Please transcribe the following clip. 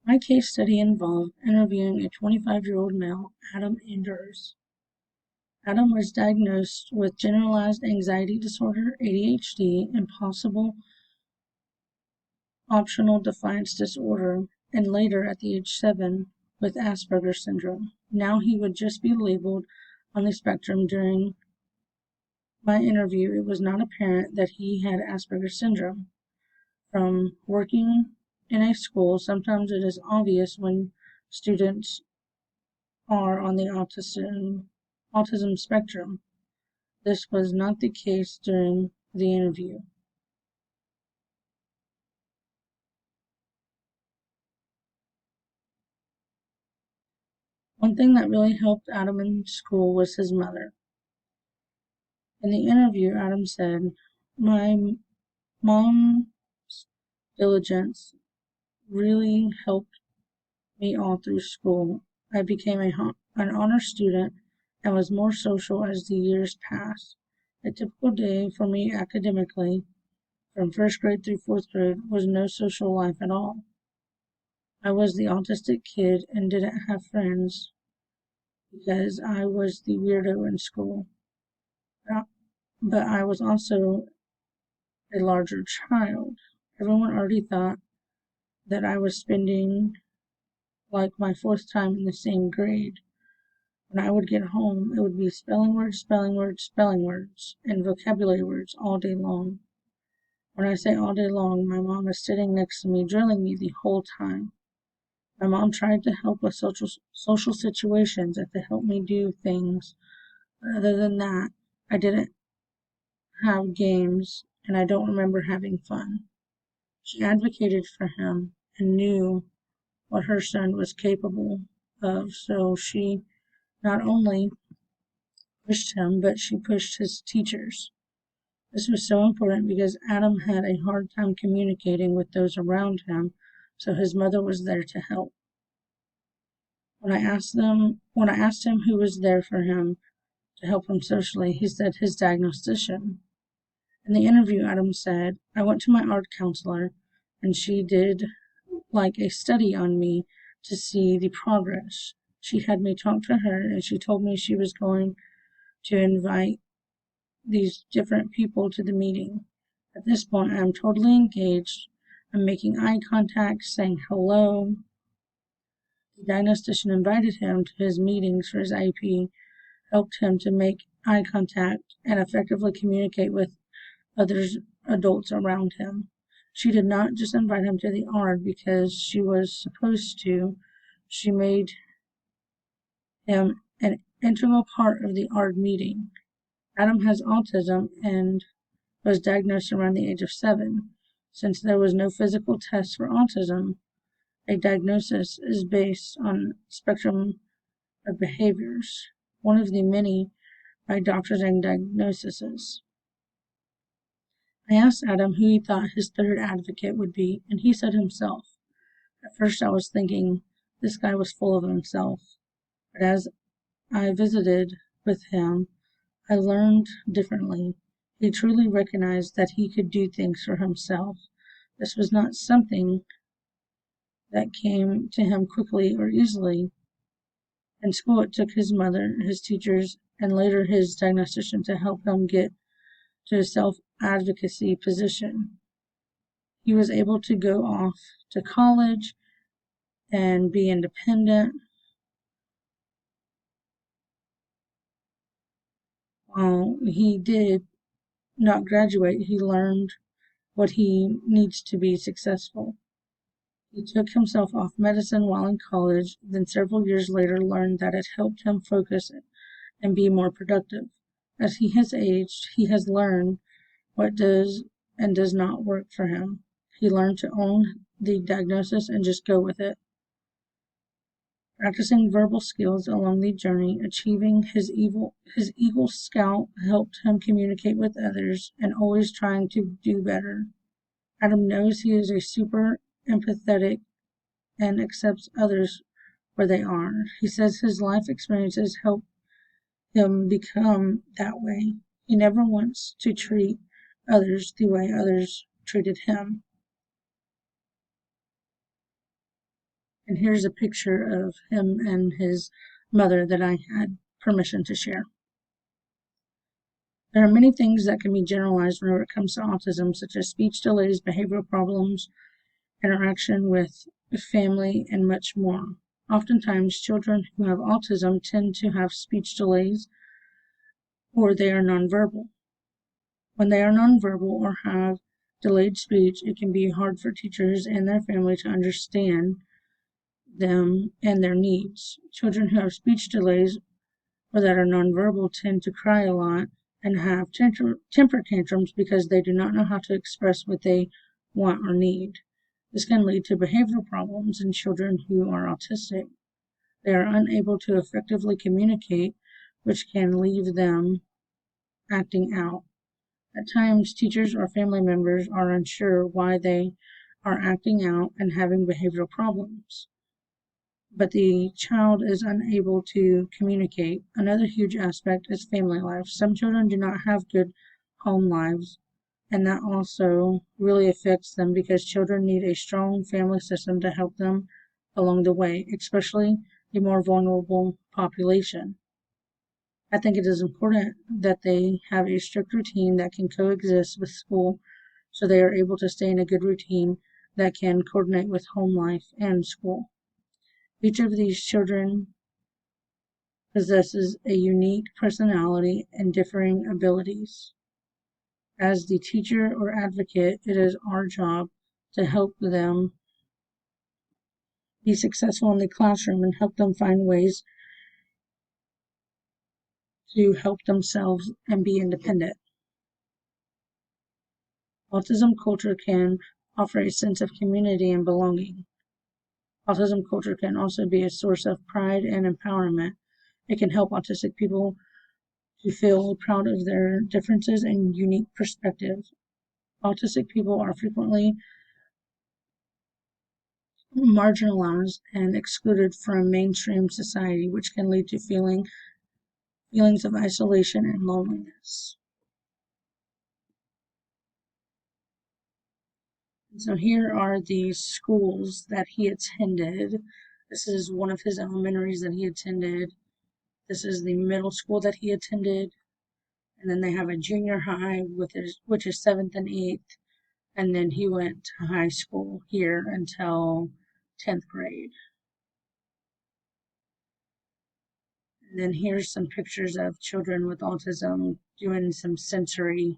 My case study involved interviewing a 25-year-old male, Adam Anders. Adam was diagnosed with generalized anxiety disorder, ADHD, and possible optional defiance disorder, and later, at the age 7, with Asperger's syndrome. Now he would just be labeled on the spectrum. During my interview, it was not apparent that he had Asperger's syndrome. From working in a school, sometimes it is obvious when students are on the autism spectrum. This was not the case during the interview. One thing that really helped Adam in school was his mother. In the interview, Adam said, "My mom's diligence really helped me all through school. I became an honor student and was more social as the years passed. A typical day for me academically, from first grade through fourth grade, was no social life at all. I was the autistic kid and didn't have friends because I was the weirdo in school. But I was also a larger child. Everyone already thought that I was spending like my fourth time in the same grade. When I would get home, it would be spelling words, spelling words, spelling words, and vocabulary words all day long. When I say all day long, my mom is sitting next to me, drilling me the whole time. My mom tried to help with social situations and to help me do things. But other than that, I didn't have games, and I don't remember having fun. She advocated for him and knew what her son was capable of, so she not only pushed him, but she pushed his teachers. This was so important because Adam had a hard time communicating with those around him, so his mother was there to help. When I asked him who was there for him to help him socially, he said his diagnostician. In the interview, Adam said, "I went to my art counselor, and she did like a study on me to see the progress. She had me talk to her, and she told me she was going to invite these different people to the meeting. At this point, I am totally engaged. I'm making eye contact, saying hello." The diagnostician invited him to his meetings for his IEP, helped him to make eye contact and effectively communicate with others adults around him. She did not just invite him to the art because she was supposed to. She made him an integral part of the art meeting. Adam has autism and was diagnosed around the age of 7. Since there was no physical test for autism, a diagnosis is based on spectrum of behaviors, one of the many by doctors and diagnoses. I asked Adam who he thought his third advocate would be, and he said himself. At first I was thinking this guy was full of himself, but as I visited with him, I learned differently. He truly recognized that he could do things for himself. This was not something that came to him quickly or easily. In school, it took his mother, his teachers, and later his diagnostician to help him get to a self-advocacy position. He was able to go off to college and be independent. While he did not graduate, he learned what he needs to be successful. He took himself off medicine while in college, then several years later learned that it helped him focus and be more productive. As he has aged, he has learned what does and does not work for him. He learned to own the diagnosis and just go with it. Practicing verbal skills along the journey, achieving his Eagle Scout helped him communicate with others and always trying to do better. Adam knows he is a super empathetic and accepts others where they are. He says his life experiences help him become that way. He never wants to treat others the way others treated him. And here's a picture of him and his mother that I had permission to share. There are many things that can be generalized whenever it comes to autism, such as speech delays, behavioral problems, interaction with family, and much more. Oftentimes, children who have autism tend to have speech delays or they are nonverbal. When they are nonverbal or have delayed speech, it can be hard for teachers and their family to understand them and their needs. Children who have speech delays or that are nonverbal tend to cry a lot and have temper tantrums because they do not know how to express what they want or need. This can lead to behavioral problems in children who are autistic. They are unable to effectively communicate, which can leave them acting out. At times, teachers or family members are unsure why they are acting out and having behavioral problems, but the child is unable to communicate. Another huge aspect is family life. Some children do not have good home lives, and that also really affects them because children need a strong family system to help them along the way, especially a more vulnerable population. I think it is important that they have a strict routine that can coexist with school so they are able to stay in a good routine that can coordinate with home life and school. Each of these children possesses a unique personality and differing abilities. As the teacher or advocate, it is our job to help them be successful in the classroom and help them find ways to help themselves and be independent. Autism culture can offer a sense of community and belonging. Autism culture can also be a source of pride and empowerment. It can help autistic people to feel proud of their differences and unique perspectives. Autistic people are frequently marginalized and excluded from mainstream society, which can lead to feelings of isolation and loneliness. So here are the schools that he attended. This is one of his elementaries that he attended. This is the middle school that he attended. And then they have a junior high, which is 7th and 8th. And then he went to high school here until 10th grade. And then here's some pictures of children with autism doing some sensory